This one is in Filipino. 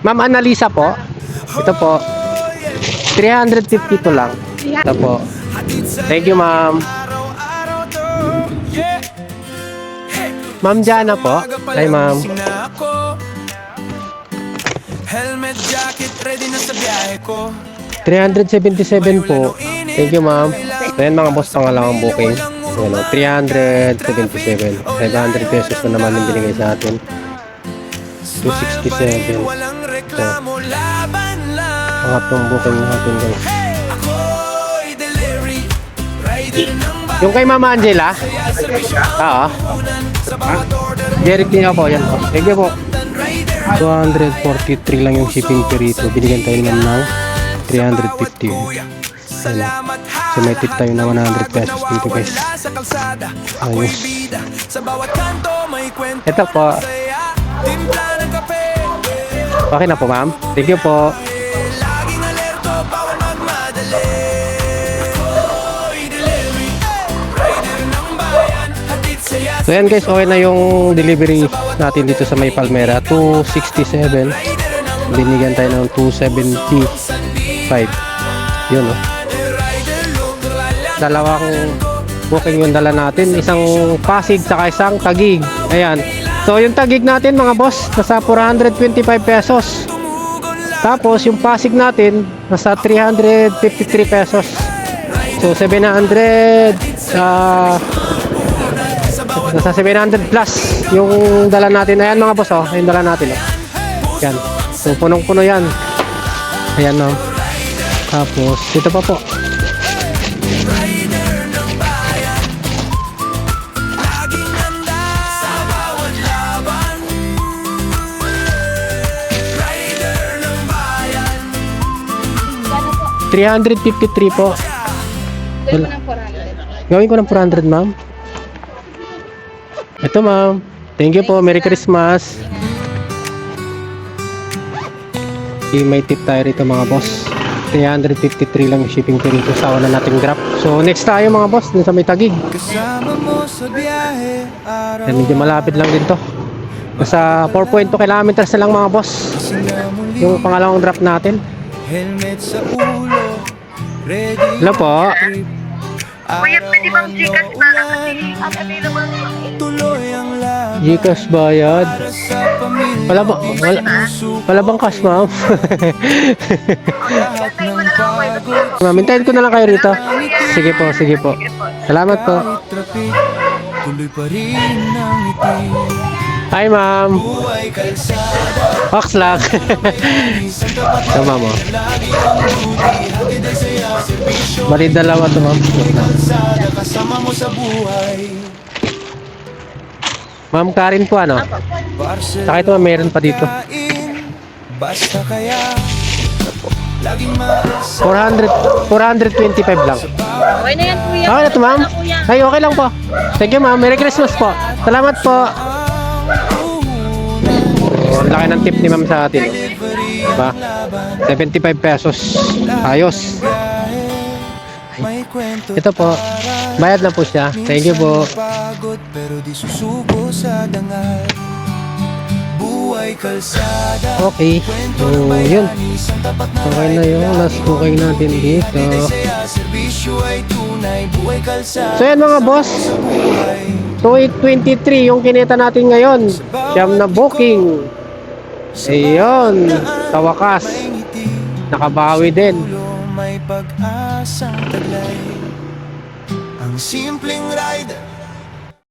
Ma'am Annalisa po. Ito po. 352 lang. Ito po. Thank you, ma'am. Ma'am Jana po. Hi, ma'am. Helmet, jacket, ready na sa biyahe ko. 377 po. Thank you, ma'am. Ayan mga boss, pangalawang booking. Ano, 377. 500 pesos na naman yung binigay sa atin. 267. So, pangatlong booking natin guys. Yung kay Mama Angela? Oo. Derek din ako. Yan po. Thank you po. 243 lang yung shipping fee rito. Binigyan tayo naman ng 350. So may tip tayo na 100 pesos dito guys. Ayos. Ito po. Okay na po ma'am. Thank you po. So yan guys, okay na yung delivery natin dito sa may Palmera. 267. Binigyan tayo ng 275. Yun oh. Dalawang booking yung dala natin. Isang Pasig saka isang Taguig. Ayan. So yung Taguig natin mga boss, nasa 425 pesos. Tapos yung Pasig natin, nasa 353 pesos. So 700 nasa 700 plus yung dala natin. Ayan mga boss oh, yung dala natin oh. Yan. So punong-puno yan. Ayan oh. Tapos ito pa po. $353 po. Gawin ko ng 400 ma'am. Ito ma'am. Thank you po. Merry Christmas. Okay, may tip tayo rito mga boss. 353 lang yung shipping fee rito sa wala nating Grab. So next tayo mga boss dun sa may Taguig. Yan, medyo malapit lang din to. Nasa 4.2 kilometers na lang mga boss. Yung pangalawang drop natin. Helmet sa ulo, ready. Hello po. Kuya, pwede bang Gcash para kasi available Tuloy ang laban Gcash bayad. sa pamilya. Wala bang cash ma'am? Lahat ng pagod Ma'am, hintayin ko na lang kayo rito. Sige po, sige po. Salamat po. traffic, tuloy pa rin ang ngiti. Hi ma'am. Buhay kalsada, Box lang. isang tapat na Tama mo. lagi ang duty. Hatid ay saya, serbisyo. Bali dalawa to ma'am. Kalsada, kasama mo sa buhay. Ma'am Karin po ano? Parcel Saka ito ma'am, meron pa dito. kain, basta kaya laging maasa. 425 lang. Okay na yan, kuya. Okay na to ma'am? Ay, okay lang po. Thank you ma'am. Merry Christmas po. Salamat po. Ang laki ng tip ni ma'am sa atin. Diba? 75 pesos. Ayos. May kwento Ito po. Bayad na po siya. Thank you po. pagod pero di susuko sa dangal. Buhay kalsada. Okay. So, yun. Okay na yung last booking natin dito. Serbisyo ay tunay, buhay kalsada. So yan mga boss. 2823 yung kinita natin ngayon. Siyam na booking. Ayun. Sa wakas. Nakabawi din. May pag-asang taglay. Ang simpleng ride